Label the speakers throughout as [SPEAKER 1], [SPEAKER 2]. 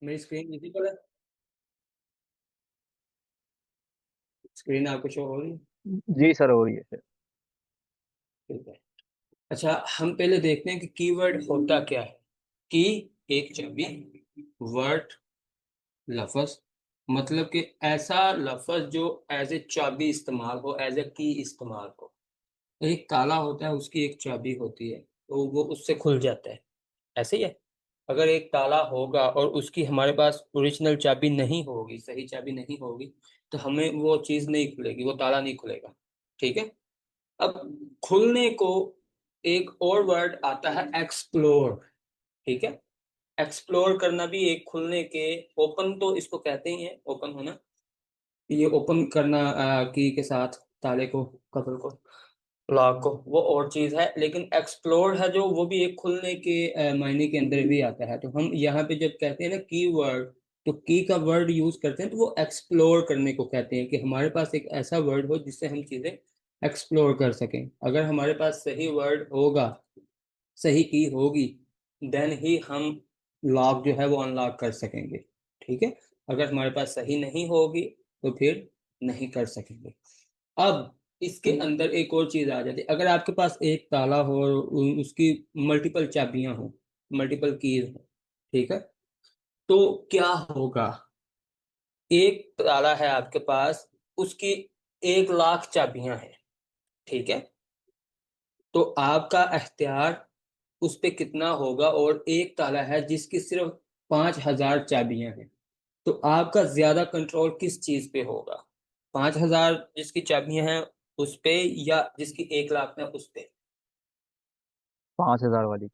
[SPEAKER 1] मेरी screen visible है? Screen आपको शो हो रही है?
[SPEAKER 2] जी सर, हो रही है सर।
[SPEAKER 1] ठीक है। अच्छा, हम पहले देखते हैं कि कीवर्ड होता क्या है। की एक चाबी, वर्ड लफ्ज, मतलब कि ऐसा लफ्ज जो एज ए चाबी इस्तेमाल हो, एज ए की इस्तेमाल हो। एक ताला होता है, उसकी एक चाबी होती है, तो वो उससे खुल जाता है। ऐसे ही है। अगर एक ताला होगा और उसकी हमारे पास ओरिजिनल चाबी नहीं होगी, सही चाबी नहीं होगी, तो हमें वो चीज नहीं खुलेगी, वो ताला नहीं खुलेगा। ठीक है। अब खुलने को एक और वर्ड आता है, एक्सप्लोर। ठीक है। एक्सप्लोर करना भी एक खुलने के, ओपन तो इसको कहते ही है, ओपन होना। ये ओपन करना की के साथ ताले को, कवर को, लॉक को, वो और चीज है। लेकिन एक्सप्लोर है जो, वो भी एक खुलने के मायने के अंदर भी आता है। तो हम यहाँ पे जब कहते हैं ना की वर्ड, तो की का वर्ड यूज करते हैं, तो वो एक्सप्लोर करने को कहते हैं कि हमारे पास एक ऐसा वर्ड हो जिससे हम चीजें एक्सप्लोर कर सकें। अगर हमारे पास सही वर्ड होगा, सही की होगी, देन ही हम लॉक जो है वो अनलॉक कर सकेंगे। ठीक है। अगर हमारे पास सही नहीं होगी, तो फिर नहीं कर सकेंगे। अब इसके अंदर एक और चीज आ जाती है। अगर आपके पास एक ताला हो और उसकी मल्टीपल चाबियां हो, मल्टीपल कीज हो, ठीक है, तो क्या होगा। एक ताला है आपके पास, उसकी 1 लाख चाबियां हैं। ठीक है। तो आपका अख्तियार उस पे कितना होगा, और एक ताला है जिसकी सिर्फ 5,000 चाबियां हैं, तो आपका ज्यादा कंट्रोल किस चीज पे होगा? 5,000 जिसकी चाबियां हैं उस पे, या जिसकी 1 लाख है उस पे?
[SPEAKER 2] 5,000 वाली।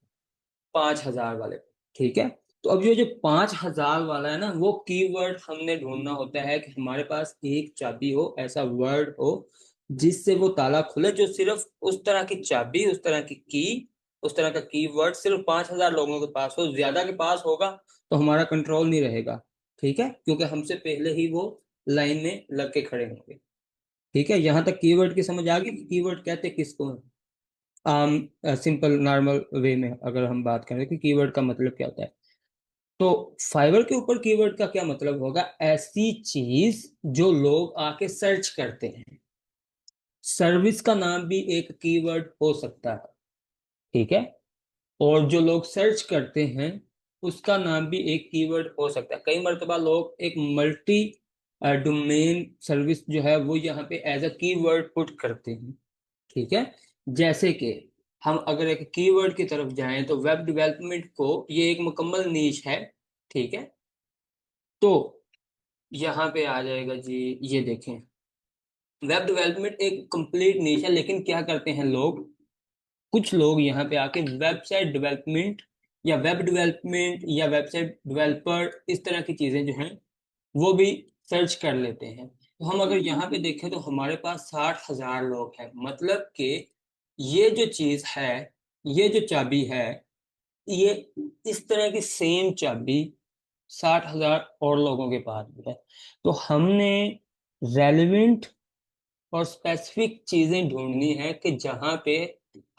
[SPEAKER 1] 5,000 वाले पे। ठीक है। तो अब ये जो 5,000 वाला है ना, वो कीवर्ड हमने ढूंढना होता है कि हमारे पास एक चाबी हो, ऐसा वर्ड हो जिससे वो ताला खुले, जो सिर्फ उस तरह की चाबी, उस तरह की उस तरह का कीवर्ड सिर्फ 5,000 लोगों के पास हो। ज्यादा के पास होगा तो हमारा कंट्रोल नहीं रहेगा। ठीक है, क्योंकि हमसे पहले ही वो लाइन में लग के खड़े होंगे। ठीक है, यहां तक कीवर्ड की समझ आ गई कि कीवर्ड कहते किसको हैं? आम सिंपल नॉर्मल वे में अगर हम बात करें कि कीवर्ड का मतलब क्या होता है, तो फाइवर के ऊपर कीवर्ड का क्या मतलब होगा? ऐसी चीज जो लोग आके सर्च करते हैं। सर्विस का नाम भी एक कीवर्ड हो सकता है। ठीक है। और जो लोग सर्च करते हैं, उसका नाम भी एक कीवर्ड हो सकता है। कई मर्तबा लोग एक मल्टी डोमेन सर्विस जो है वो यहाँ पे एज अ कीवर्ड पुट करते हैं। ठीक है। जैसे कि हम अगर एक कीवर्ड की तरफ जाएं, तो वेब डेवलपमेंट को ये एक मुकम्मल नीश है। ठीक है। तो यहाँ पे आ जाएगा जी, ये देखें, वेब डेवलपमेंट एक कंप्लीट नीश है। लेकिन क्या करते हैं लोग, कुछ लोग यहाँ पे आके वेबसाइट डेवलपमेंट या वेब डेवलपमेंट या वेबसाइट डेवलपर, इस तरह की चीजें जो हैं वो भी सर्च कर लेते हैं। तो हम अगर यहाँ पे देखें तो हमारे पास 60,000 लोग हैं। मतलब कि ये जो चीज है, ये जो चाबी है, ये इस तरह की सेम चाबी 60,000 और लोगों के पास भी है। तो हमने रेलेवेंट और स्पेसिफिक चीजें ढूंढनी है कि जहाँ पे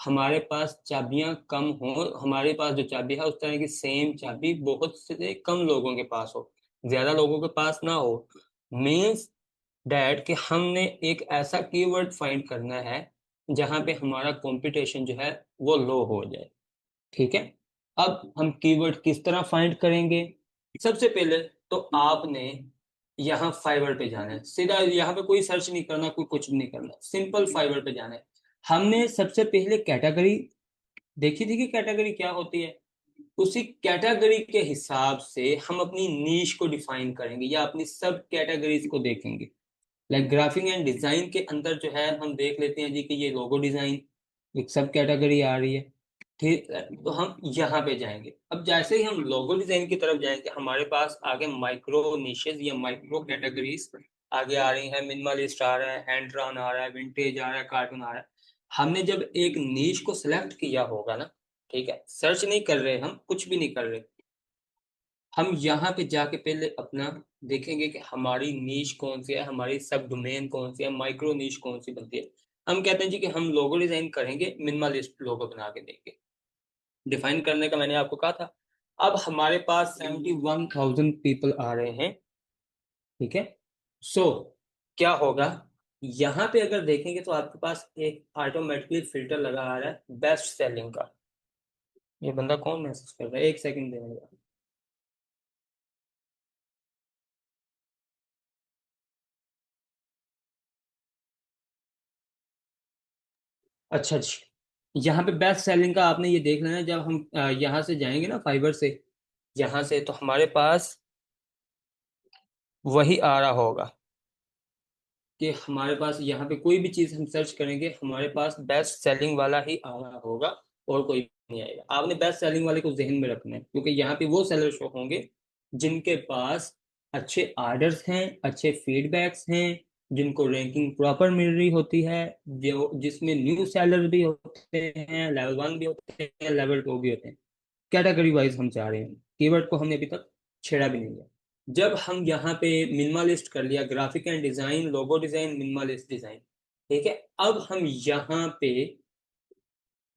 [SPEAKER 1] हमारे पास चाबियां कम हो, हमारे पास जो चाबी है उस तरह की सेम चाबी बहुत से कम लोगों के पास हो, ज्यादा लोगों के पास ना हो। मीन्स डैट कि हमने एक ऐसा कीवर्ड फाइंड करना है जहाँ पे हमारा कंपटीशन जो है वो लो हो जाए। ठीक है। अब हम कीवर्ड किस तरह फाइंड करेंगे? सबसे पहले तो आपने यहाँ फाइवर पे जाना है, सीधा यहाँ पे कोई सर्च नहीं करना, कोई कुछ नहीं करना, सिंपल फाइवर पे जाना है। हमने सबसे पहले कैटेगरी देखी थी कि कैटेगरी क्या होती है। उसी कैटेगरी के हिसाब से हम अपनी नीश को डिफाइन करेंगे या अपनी सब कैटेगरीज को देखेंगे। लाइक ग्राफिक एंड डिजाइन के अंदर जो है हम देख लेते हैं जी कि ये लोगो डिजाइन एक सब कैटेगरी आ रही है। ठीक है, तो हम यहाँ पे जाएंगे। अब जैसे ही हम लोगो डिजाइन की तरफ जाएंगे, हमारे पास आगे माइक्रो निशेज या माइक्रो कैटेगरीज आगे आ रही है। मिनिमलिस्ट आ रहा है, हैंड ड्रॉन आ रहा है, विंटेज आ रहा है, कार्टून आ रहा है। हमने जब एक नीश को सिलेक्ट किया होगा ना, ठीक है, सर्च नहीं कर रहे, हम कुछ भी नहीं कर रहे, हम यहाँ पे जाके पहले अपना देखेंगे कि हमारी नीश कौन सी है, हमारी सब डोमेन कौन सी है, माइक्रो नीश कौन सी बनती है। हम कहते हैं जी कि हम लोगो डिजाइन करेंगे, मिनिमलिस्ट लोगो बना के देंगे। डिफाइन करने का मैंने आपको कहा था अब हमारे पास 71,000 पीपल आ रहे हैं, ठीक है। सो क्या होगा, यहाँ पे अगर देखेंगे तो आपके पास एक ऑटोमेटिकली फिल्टर लगा आ रहा है बेस्ट सेलिंग का। ये बंदा कौन मैसेज कर रहा है, एक सेकंड देगा। अच्छा जी, यहाँ पे बेस्ट सेलिंग का आपने ये देख लेना है। जब हम यहाँ से जाएंगे ना फाइबर से, यहाँ से तो हमारे पास वही आ रहा होगा कि हमारे पास यहाँ पे कोई भी चीज़ हम सर्च करेंगे हमारे पास बेस्ट सेलिंग वाला ही आ रहा होगा, और कोई नहीं आएगा। आपने बेस्ट सेलिंग वाले को जहन में रखना है, क्योंकि यहाँ पे वो सेलर शो होंगे जिनके पास अच्छे ऑर्डर्स हैं, अच्छे फीडबैक्स हैं, जिनको रैंकिंग प्रॉपर मिल रही होती है, जो जिसमें न्यू सेलर भी होते हैं, लेवल 1 भी होते हैं, लेवल 2 भी होते हैं। कैटेगरी वाइज हम चाह रहे हैं, कीवर्ड को हमने अभी तक छेड़ा भी नहीं है। जब हम यहाँ पे मिनिमलिस्ट कर लिया, graphic and design, logo design, minimalist design, ठीक है। अब हम यहाँ पे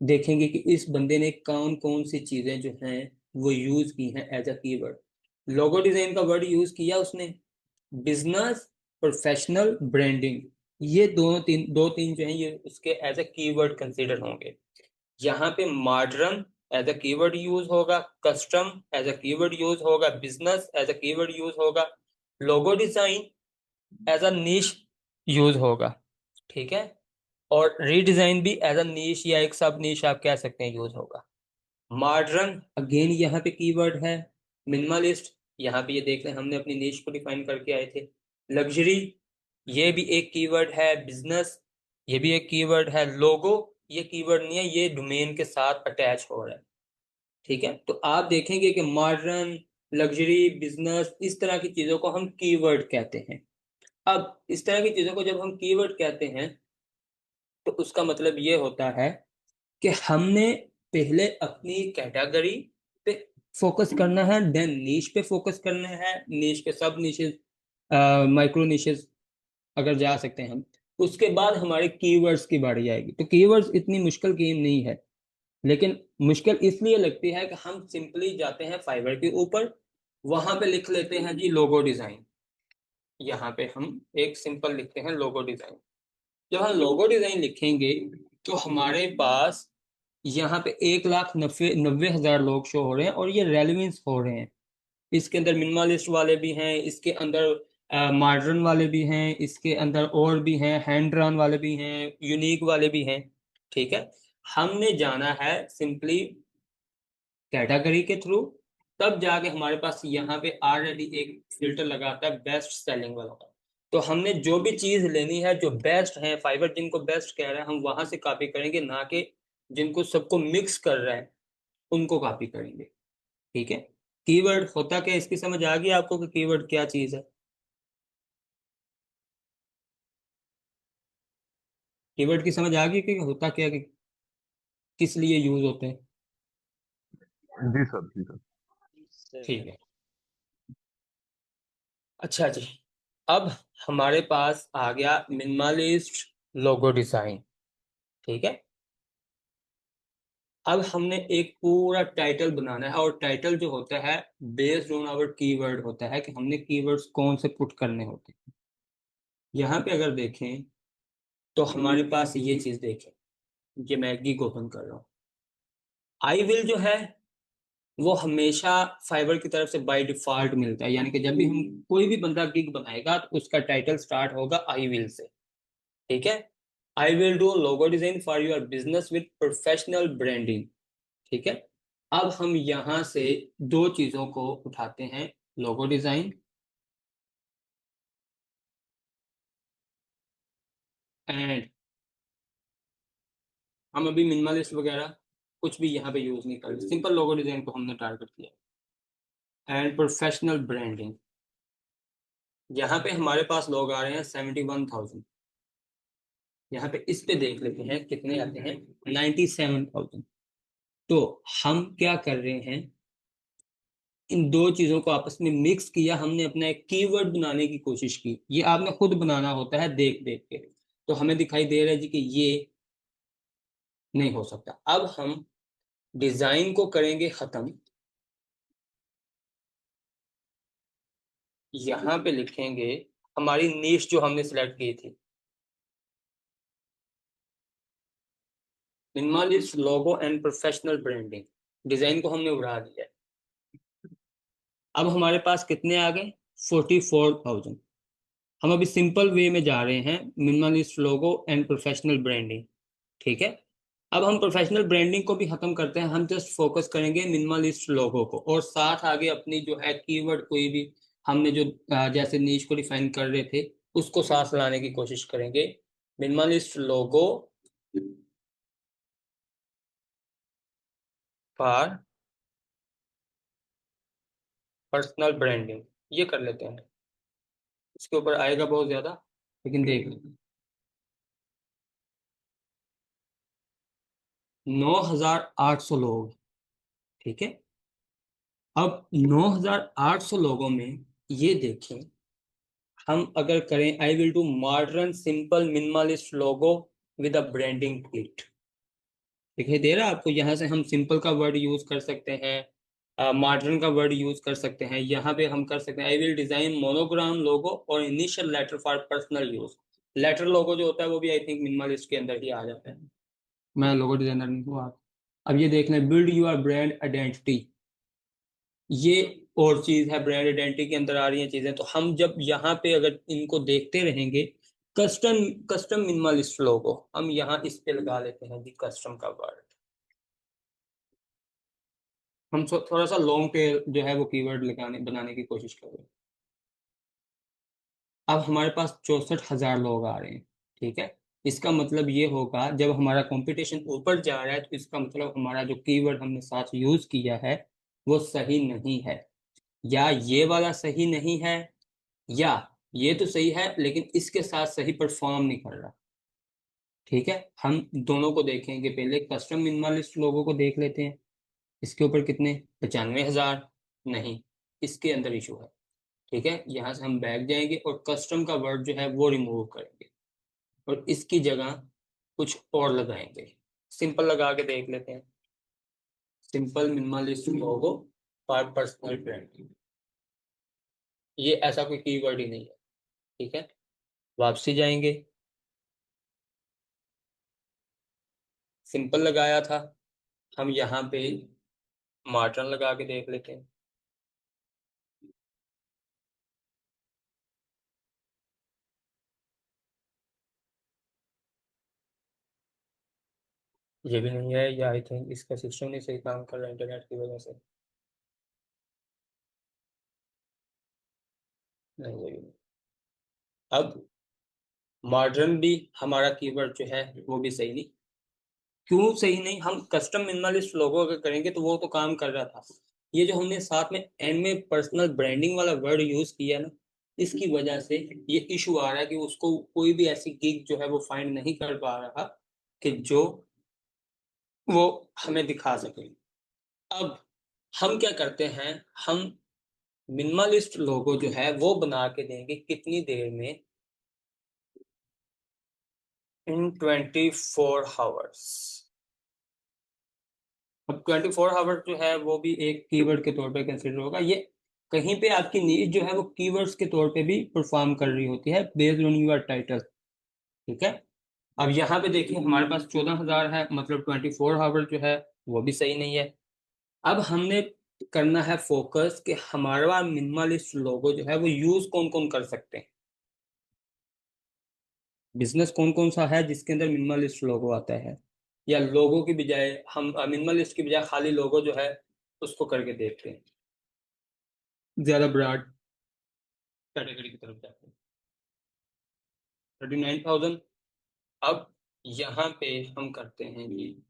[SPEAKER 1] देखेंगे कि इस बंदे ने कौन कौन सी चीजें जो हैं वो यूज की हैं as a keyword. Logo design का वर्ड यूज किया उसने, बिजनेस, प्रोफेशनल, ब्रांडिंग, ये दो तीन जो हैं ये उसके एज अ कीवर्ड कंसीडर होंगे। यहाँ पे modern as a keyword use होगा, custom as a keyword use होगा, business as a keyword use होगा, logo design as a niche use होगा, ठीक है। और रीडिजाइन भी एज अ नीश या एक सब नीश आप कह सकते हैं यूज होगा। मॉडर्न अगेन यहाँ पे कीवर्ड है। मिनिमलिस्ट, यहाँ पे ये देख लें हमने अपनी नीश को डिफाइन करके आए थे। लग्जरी, ये भी एक कीवर्ड है। बिजनेस, ये भी एक कीवर्ड है। लोगो, ये कीवर्ड नहीं है, ये डोमेन के साथ अटैच हो रहा है, ठीक है। तो आप देखेंगे कि मॉडर्न, लग्जरी, बिजनेस, इस तरह की चीजों को हम कीवर्ड कहते हैं। अब इस तरह की चीजों को जब हम कीवर्ड कहते हैं तो उसका मतलब ये होता है कि हमने पहले अपनी कैटेगरी पे फोकस करना है, देन नीश पे फोकस करना है, नीश पे सब नीशेस, माइक्रो नीशेस अगर जा सकते हैं हम, उसके बाद हमारे कीवर्ड्स की बारी आएगी। तो कीवर्ड्स इतनी मुश्किल गेम नहीं है, लेकिन मुश्किल इसलिए लगती है कि हम सिंपली जाते हैं फाइवर के ऊपर, वहां पे लिख लेते हैं जी लोगो डिजाइन। यहाँ पे हम एक सिंपल लिखते हैं लोगो डिजाइन। जब हम लोगो डिजाइन लिखेंगे तो हमारे पास यहाँ पे 1,90,90,000 लोग शो हो रहे हैं, और ये रेलिवेंस हो रहे हैं। इसके अंदर मिनिमलिस्ट वाले भी हैं, इसके अंदर मॉडर्न वाले भी हैं, इसके अंदर और भी हैं, हैंड ड्रॉन वाले भी हैं, यूनिक वाले भी हैं, ठीक है। हमने जाना है सिंपली कैटेगरी के थ्रू, तब जाके हमारे पास यहाँ पे ऑलरेडी एक फिल्टर लगाता है बेस्ट सेलिंग वाला का। तो हमने जो भी चीज लेनी है जो बेस्ट है, फाइबर जिनको बेस्ट कह रहा है हम वहां से कॉपी करेंगे, ना कि जिनको सबको मिक्स कर रहा है उनको कॉपी करेंगे, ठीक है। कीवर्ड होता क्या है, इसकी समझ आ गई आपको कि कीवर्ड क्या चीज है? कीवर्ड की समझ आ गई कि होता क्या, कि किस लिए यूज होते हैं?
[SPEAKER 2] जी सर, जी सर।
[SPEAKER 1] ठीक है। अच्छा जी, अब हमारे पास आ गया मिनिमलिस्ट लोगो डिजाइन, ठीक है। अब हमने एक पूरा टाइटल बनाना है, और टाइटल जो होता है बेस्ड ऑन आवर कीवर्ड होता है कि हमने कीवर्ड्स कौन से पुट करने होते हैं। यहाँ पे अगर देखें तो हमारे पास ये चीज देखें, ये मैं गिग ओपन कर रहा हूँ। आई विल जो है वो हमेशा फाइबर की तरफ से बाय डिफॉल्ट मिलता है, यानी कि जब भी हम कोई भी बंदा गिग बनाएगा तो उसका टाइटल स्टार्ट होगा आई विल से, ठीक है। I will do logo design for your business with professional branding, ठीक है। अब हम यहां से दो चीजों को उठाते हैं, लोगो डिजाइन एंड, हम अभी मिनिमलिस्ट वगैरह कुछ भी यहाँ पे यूज नहीं कर रहे, सिंपल लोगो डिजाइन को हमने टारगेट किया। एंड प्रोफेशनल ब्रांडिंग, यहाँ पे हमारे पास लोग आ रहे हैं 71,000। यहाँ पे इस पे देख लेते हैं कितने आते हैं, 97,000। तो हम क्या कर रहे हैं, इन दो चीजों को आपस में मिक्स किया, हमने अपना एक कीवर्ड बनाने की कोशिश की। ये आपने खुद बनाना होता है देख देख के। तो हमें दिखाई दे रहा है जी कि ये नहीं हो सकता। अब हम डिजाइन को करेंगे खत्म, यहाँ पे लिखेंगे हमारी नीश जो हमने सिलेक्ट की थी, minimalist logo and professional branding, design को हमने उड़ा दिया है। अब हमारे पास कितने आ गए? 44,000। हम अभी सिंपल वे में जा रहे हैं, minimalist logo and professional branding. ठीक है, अब हम प्रोफेशनल ब्रांडिंग को भी खत्म करते हैं, हम जस्ट फोकस करेंगे मिनिमलिस्ट लोगो को, और साथ आगे अपनी जो है कीवर्ड कोई भी हमने जो जैसे नीच को डिफाइन कर रहे थे उसको साथ लाने की कोशिश करेंगे। Minimalist logo for personal branding, ये कर लेते हैं। इसके ऊपर आएगा बहुत ज्यादा, लेकिन देख लेते हैं। 9,800 लोग। ठीक है, अब 9,800 लोगों में ये देखें, हम अगर करें I will do modern simple minimalist logo with a branding kit, दिखाई दे रहा है आपको? यहाँ से हम सिंपल का वर्ड यूज कर सकते हैं, मॉडर्न का वर्ड यूज कर सकते हैं, यहाँ पे हम कर सकते हैं I will design monogram logo और initial letter for personal use. Letter logo जो होता है वो भी आई थिंक मिनिमलिस्ट के अंदर ही आ जाता है। मैं लोगो डिजाइनर नहीं हूँ आप। अब ये देख लें, बिल्ड योर ब्रांड आइडेंटिटी, ये और चीज है, ब्रांड आइडेंटिटी के अंदर आ रही है चीजें। तो हम जब यहाँ पे अगर इनको देखते रहेंगे, कस्टम कस्टम मिनिमलिस्ट लोगो, हम यहाँ इस पे लगा लेते हैं जी कस्टम का वर्ड। हम थोड़ा सा लॉन्ग टेल जो है वो कीवर्ड लगाने बनाने की कोशिश कर रहे हैं। अब हमारे पास 64,000 लोग आ रहे हैं। ठीक है, इसका मतलब ये होगा जब हमारा कंपटीशन ऊपर जा रहा है तो इसका मतलब हमारा जो कीवर्ड हमने साथ यूज किया है वो सही नहीं है, या ये वाला सही नहीं है, या ये तो सही है लेकिन इसके साथ सही परफॉर्म नहीं कर रहा। ठीक है, हम दोनों को देखेंगे, पहले कस्टम मिनिमलिस्ट लोगों को देख लेते हैं। इसके ऊपर कितने? 95,000। नहीं, इसके अंदर इशू है। ठीक है, यहाँ से हम बैक जाएंगे और कस्टम का वर्ड जो है वो रिमूव करेंगे और इसकी जगह कुछ और लगाएंगे। सिंपल लगा के देख लेते हैं, simple minimalist logo for personal branding. ये ऐसा कोई कीवर्ड ही नहीं है। ठीक है, वापसी जाएंगे, सिंपल लगाया था, हम यहाँ पे मॉडर्न लगा के देख लेते हैं। ये भी नहीं है, या आई थिंक इसका सिस्टम नहीं सही काम कर रहा है इंटरनेट की वजह से। नहीं, ये भी नहीं। अब मॉडर्न भी हमारा कीवर्ड जो है वो भी सही नहीं। क्यों सही नहीं? हम कस्टम मिनिमलिस्ट लोगो अगर करेंगे तो वो तो काम कर रहा था। ये जो हमने साथ में एंड में पर्सनल ब्रांडिंग वाला वर्ड यूज किया ना, इसकी वजह से ये इशू आ रहा है कि उसको कोई भी ऐसी गिग जो है वो फाइंड नहीं कर पा रहा कि जो वो हमें दिखा सके। अब हम क्या करते हैं, हम मिनिमलिस्ट लोगो जो है वो बना के देंगे कितनी देर में? इन 24 आवर्स। अब 24 आवर्स जो है वो भी एक कीवर्ड के तौर पे कंसिडर होगा। ये कहीं पे आपकी नीड जो है वो कीवर्ड्स के तौर पे भी परफॉर्म कर रही होती है बेस्ड ऑन योर टाइटल। ठीक है, अब यहाँ पे देखिए हमारे पास 14,000 है, मतलब 24 आवर्स जो है वो भी सही नहीं है। अब हमने करना है फोकस कि हमारा मिनिमलिस्ट लोगो जो है वो यूज कौन कौन कर सकते हैं, बिजनेस कौन कौन सा है जिसके अंदर मिनिमलिस्ट लोगो आता है, या लोगो की बजाय हम मिनिमलिस्ट की बजाय खाली लोगो जो है उसको करके देखते हैं, ज्यादा ब्रॉड कैटेगरी की तरफ जाते हैं। 39,000। अब यहाँ पे हम करते हैं कि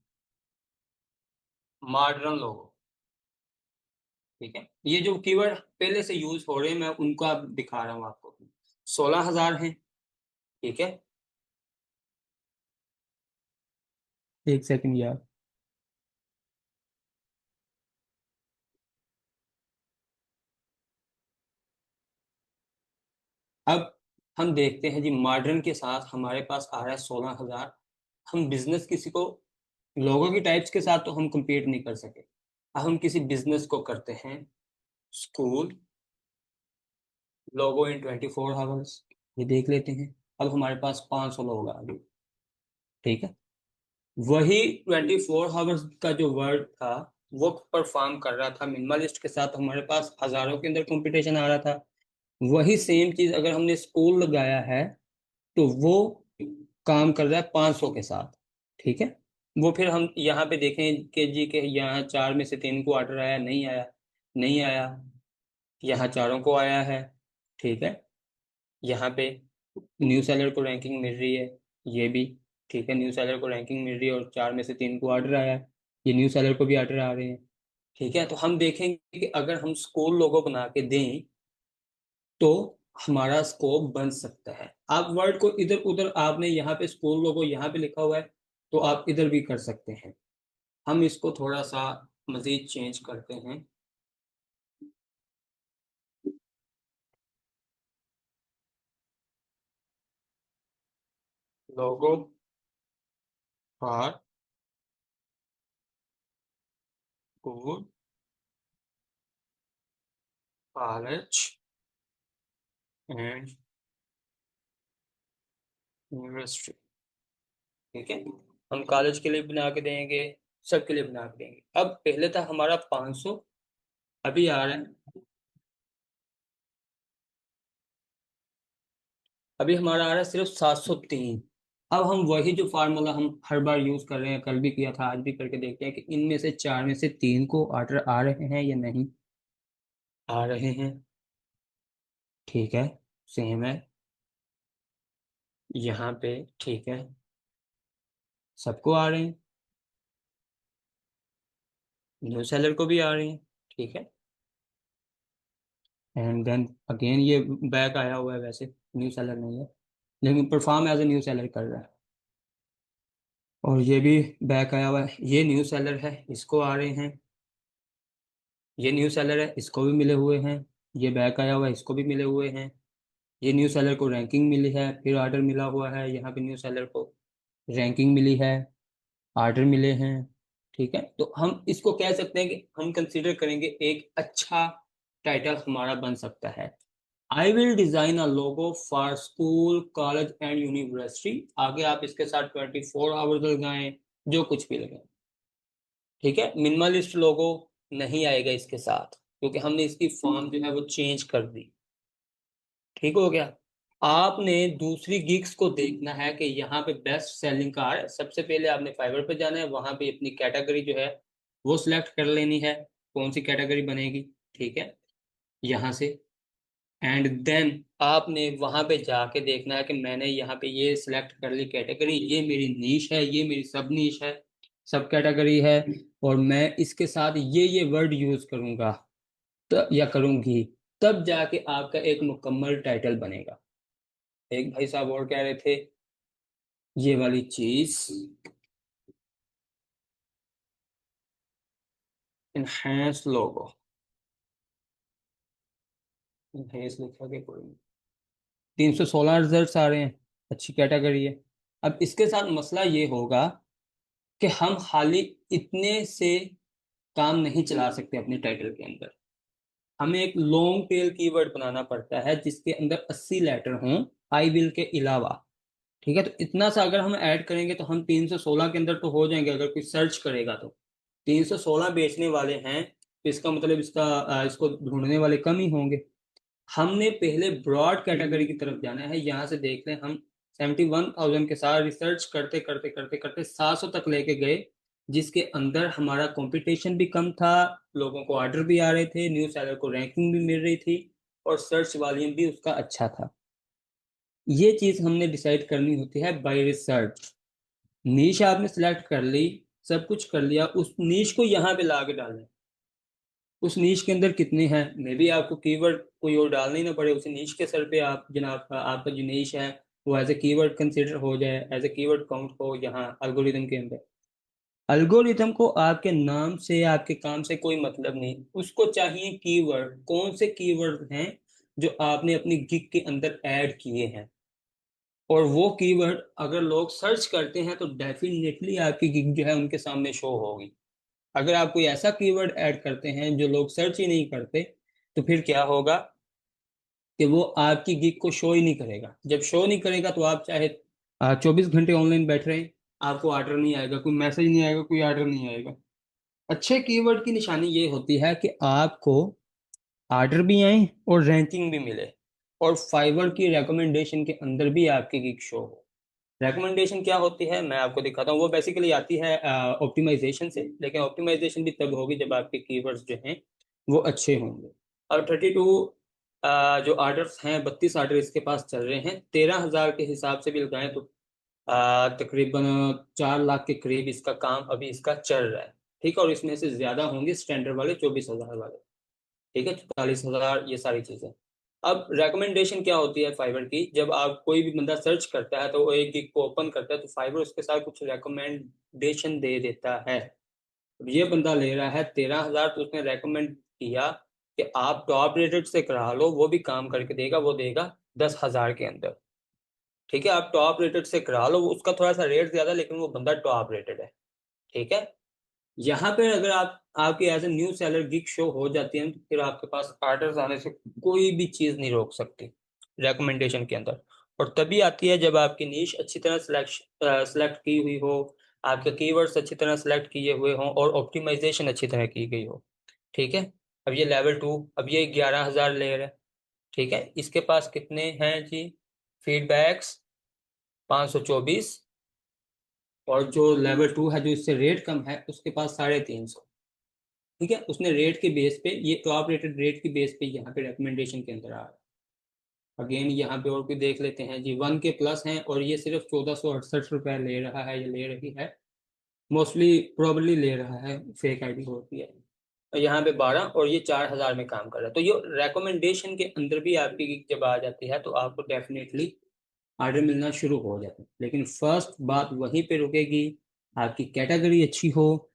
[SPEAKER 1] मॉडर्न लोगो। ठीक है, ये जो कीवर्ड पहले से यूज हो रहे हैं मैं उनको अब दिखा रहा हूँ आपको। 16,000 है। ठीक है, एक सेकंड यार। अब हम देखते हैं जी, मॉडर्न के साथ हमारे पास आ रहा है 16,000। हम बिजनेस किसी को लोगों की टाइप्स के साथ तो हम compete नहीं कर सके। अब हम किसी बिजनेस को करते हैं, स्कूल लोगो इन 24 आवर्स, ये देख लेते हैं। अब हमारे पास 500 लोग आ गए। ठीक है, वही 24 आवर्स का जो वर्ड था वो परफॉर्म कर रहा था मिनिमलिस्ट के साथ, हमारे पास हजारों के अंदर कंपटीशन आ रहा था। वही सेम चीज अगर हमने स्कूल लगाया है तो वो काम कर रहा है 500 के साथ। ठीक है, वो फिर हम यहाँ पे देखें कि जी के यहाँ 4 में से 3 को ऑर्डर आया, नहीं आया, नहीं आया, यहाँ चारों को आया है। ठीक है, यहाँ पे न्यू सेलर को रैंकिंग मिल रही है, ये भी। ठीक है, न्यू सेलर को रैंकिंग मिल रही है और 4 में से 3 को ऑर्डर आया है, ये न्यू सेलर को भी ऑर्डर आ रहे हैं। ठीक है, तो हम देखेंगे कि अगर हम स्कूल लोगो बना के दें तो हमारा स्कोप बन सकता है। आप वर्ड को इधर उधर, आपने यहाँ पे स्कूल लोगो यहाँ पे लिखा हुआ है तो आप इधर भी कर सकते हैं। हम इसको थोड़ा सा मजीद चेंज करते हैं। लोगो for school, college and university. ठीक है, हम कॉलेज के लिए बना के देंगे, सबके लिए बना के देंगे। अब पहले था हमारा 500, अभी आ रहा है, अभी हमारा आ रहा है सिर्फ 703। अब हम वही जो फार्मूला हम हर बार यूज कर रहे हैं, कल भी किया था आज भी करके देखते हैं कि इनमें से 4 में से 3 को ऑर्डर आ रहे हैं या नहीं आ रहे हैं। ठीक है, सेम है यहाँ पे। ठीक है, सबको आ रहे हैं, न्यू सेलर को भी आ रहे हैं। ठीक है, एंड देन अगेन ये बैक आया हुआ है, वैसे न्यू सेलर नहीं है लेकिन perform as a new seller कर रहा है। और ये भी बैक आया हुआ है, ये न्यू सेलर है, इसको आ रहे हैं। ये न्यू सेलर है, इसको भी मिले हुए हैं। ये बैक आया हुआ है, इसको भी मिले हुए हैं। ये न्यू सेलर को रैंकिंग मिली है, फिर ऑर्डर मिला हुआ है, यहाँ पे न्यू सेलर को रैंकिंग मिली है, ऑर्डर मिले हैं। ठीक है, तो हम इसको कह सकते हैं कि हम कंसीडर करेंगे एक अच्छा टाइटल हमारा बन सकता है। I will design a logo for school, college and university. आगे आप इसके साथ 24 आवर्स लगाएं, जो कुछ भी लगाएं। ठीक है, मिनिमलिस्ट लोगो नहीं आएगा इसके साथ क्योंकि हमने इसकी फॉर्म जो है वो चेंज कर दी। ठीक हो गया। आपने दूसरी गिग्स को देखना है कि यहाँ पे बेस्ट सेलिंग कार है। सबसे पहले आपने फाइवर पे जाना है, वहां पे अपनी कैटेगरी जो है वो सिलेक्ट कर लेनी है, कौन सी कैटेगरी बनेगी। ठीक है, यहाँ से, एंड देन आपने वहां पे जाके देखना है कि मैंने यहाँ पे ये सिलेक्ट कर ली कैटेगरी, ये मेरी नीश है, ये मेरी सब नीश है, सब कैटेगरी है, और मैं इसके साथ ये वर्ड यूज करूंगा या करूंगी, तब जाके आपका एक मुकम्मल टाइटल बनेगा। एक भाई साहब और कह रहे थे ये वाली चीज, इनहेंस लोगो, इनहेंस लिखा के कोई नहीं, 316 रिजल्ट्स आ रहे हैं, अच्छी कैटेगरी है। अब इसके साथ मसला ये होगा कि हम खाली इतने से काम नहीं चला सकते अपने टाइटल के अंदर, हमें एक लॉन्ग टेल कीवर्ड बनाना पड़ता है जिसके अंदर 80 लेटर हों, आई विल के अलावा। ठीक है, तो इतना सा अगर हम ऐड करेंगे तो हम 316 के अंदर तो हो जाएंगे, अगर कोई सर्च करेगा तो। 316 बेचने वाले हैं तो इसका मतलब इसको ढूंढने वाले कम ही होंगे। हमने पहले ब्रॉड कैटेगरी की तरफ जाना है, यहाँ से देख लें हम 71,000 के साथ रिसर्च करते करते करते करते 700 तक लेके गए, जिसके अंदर हमारा कंपटीशन भी कम था, लोगों को ऑर्डर भी आ रहे थे, न्यूज चैनल को रैंकिंग भी मिल रही थी, और सर्च वॉल्यूम भी उसका अच्छा था। ये चीज हमने डिसाइड करनी होती है बाय रिसर्च। नीश आपने सिलेक्ट कर ली, सब कुछ कर लिया, उस नीश को यहाँ पे ला के डालना है। उस नीश के अंदर कितने हैं, मे भी आपको कीवर्ड कोई और डालना ही ना पड़े, उस नीश के सर पे आप जनाब आपका जो नीश है वो एज ए कीवर्ड कंसिडर हो जाए, एज ए कीवर्ड काउंट हो यहाँ एल्गोरिथम के अंदर। एल्गोरिथम को आपके नाम से आपके काम से कोई मतलब नहीं, उसको चाहिए कीवर्ड, कौन से कीवर्ड हैं जो आपने अपनी गिग के अंदर ऐड किए हैं, और वो कीवर्ड अगर लोग सर्च करते हैं तो डेफिनेटली आपकी गिग जो है उनके सामने शो होगी। अगर आप कोई ऐसा कीवर्ड ऐड करते हैं जो लोग सर्च ही नहीं करते तो फिर क्या होगा, कि वो आपकी गिग को शो ही नहीं करेगा। जब शो नहीं करेगा तो आप चाहे 24 घंटे ऑनलाइन बैठ रहे हैं, आपको ऑर्डर नहीं आएगा, कोई मैसेज नहीं आएगा, कोई ऑर्डर नहीं आएगा। अच्छे कीवर्ड की निशानी ये होती है कि आपको ऑर्डर भी आए और रैंकिंग भी मिले, और फाइवर की रिकमेंडेशन के अंदर भी आपकी गिग शो हो। रिकमेंडेशन क्या होती है मैं आपको दिखाता हूँ। वो बेसिकली आती है ऑप्टिमाइजेशन से, लेकिन ऑप्टिमाइजेशन भी तब होगी जब आपके कीवर्ड्स जो हैं वो अच्छे होंगे। और 32 जो ऑर्डर्स हैं, 32 ऑर्डर इसके पास चल रहे हैं। 13,000 के हिसाब से भी लगाएं तो तकरीबन 4 लाख के करीब इसका काम अभी इसका चल रहा है। ठीक है, और इसमें से ज्यादा होंगे स्टैंडर्ड वाले 24,000 वाले। ठीक है, 44,000, ये सारी चीजें। अब रेकमेंडेशन क्या होती है फाइवर की, जब आप कोई भी बंदा सर्च करता है तो वो एक गिग को ओपन करता है तो फाइवर उसके साथ कुछ रेकमेंडेशन दे देता है। अब ये बंदा ले रहा है 13,000, तो उसने रेकमेंड किया कि आप टॉप रेटेड से करा लो, वो भी काम करके देगा, वो देगा 10,000 के अंदर। ठीक है, आप टॉप रेटेड से करा लो, उसका थोड़ा सा रेट ज्यादा, लेकिन वो बंदा टॉप रेटेड है। ठीक है, यहाँ पे अगर आप आपकी as a new seller gig show हो जाती है तो फिर आपके पास ऑर्डर्स आने से कोई भी चीज नहीं रोक सकती रिकमेंडेशन के अंदर। और तभी आती है जब आपकी नीश अच्छी तरह सेलेक्ट की हुई हो, आपके कीवर्ड्स अच्छी तरह सेलेक्ट किए हुए हों, और ऑप्टिमाइजेशन अच्छी तरह की गई हो। ठीक है, अब ये लेवल 2, अब ये 11,000 ले रहा है। ठीक है, इसके पास कितने हैं जी फीडबैक्स? 524। और जो लेवल 2 है, जो इससे रेट कम है, उसके पास 350। ठीक है, उसने रेट के बेस पे, ये टॉप रेटेड रेट के बेस पे यहाँ पे रिकमेंडेशन के अंदर आ रहा है। अगेन यहाँ पे और भी देख लेते हैं जी, 1 के प्लस हैं, और ये सिर्फ 1468 रुपये ले रहा है, ये ले रही है। मोस्टली प्रोबली ले रहा है, फेक आईडी होती है। और यहाँ पे 12, और ये 4,000 में काम कर रहा है। तो ये रेकमेंडेशन के अंदर भी आपकी gig जब आ जाती है तो आपको डेफिनेटली ऑर्डर मिलना शुरू हो जाता है। लेकिन फर्स्ट बात वहीं पे रुकेगी, आपकी कैटेगरी अच्छी हो,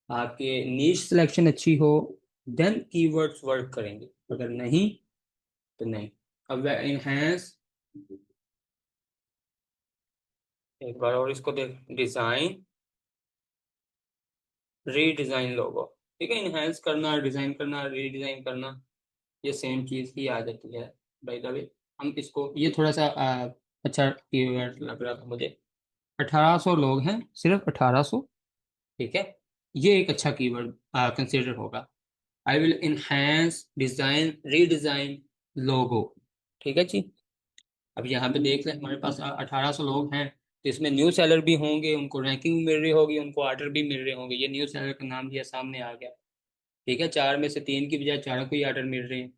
[SPEAKER 1] आपके नीश सिलेक्शन अच्छी हो, देन कीवर्ड्स वर्क करेंगे। अगर नहीं तो नहीं। अब इनहेंस, एक बार और इसको देख, डिजाइन, रीडिजाइन लोगो। ठीक है, इनहेंस करना, डिजाइन करना, रीडिजाइन करना, ये सेम चीज ही आ जाती है। बाय द वे, हम इसको, ये थोड़ा सा अच्छा कीवर्ड लग रहा था मुझे। 1800 लोग हैं, सिर्फ 1800। ठीक है, ये एक अच्छा कीवर्ड कंसिडर होगा। I will enhance design redesign logo. ठीक है जी। अब यहाँ पे देख लें, हमारे पास 1800 लोग हैं, तो इसमें न्यू सेलर भी होंगे, उनको रैंकिंग मिल रही होगी, उनको ऑर्डर भी मिल रहे होंगे। ये न्यू सेलर का नाम दिया, सामने आ गया। ठीक है, 4 में से 3 की बजाय 4 को ही ऑर्डर मिल रहे हैं।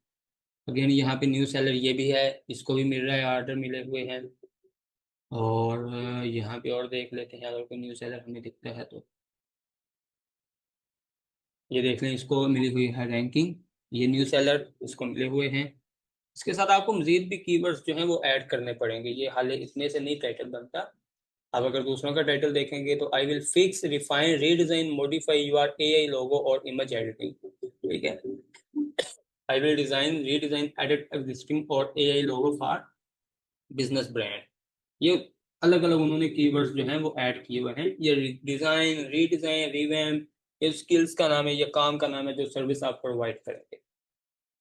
[SPEAKER 1] अगेन यहाँ पे न्यू सेलर ये भी है, इसको भी मिल रहा है, ऑर्डर मिले हुए हैं। और यहाँ पे और देख लेते हैं, अगर कोई न्यू सेलर हमें दिखता है तो ये देख लें, इसको मिली हुई है रैंकिंग। ये न्यू सेलर, इसको मिले हुए हैं। इसके साथ आपको मजीद भी कीवर्ड्स जो हैं वो ऐड करने पड़ेंगे, ये हाल इतने से नहीं टाइटल बनता। अब अगर दूसरों का टाइटल देखेंगे तो I will fix, refine, redesign, modify your AI logo और इमेज एडिटिंग। ठीक है, I will design, redesign, edit existing और AI logo for business brand. ये अलग अलग उन्होंने कीवर्ड्स जो हैं वो ऐड किए हुए हैं। ये डिजाइन, रीडिजाइन, रिवैम्प, ये स्किल्स का नाम है, ये काम का नाम है जो सर्विस आप प्रोवाइड करेंगे।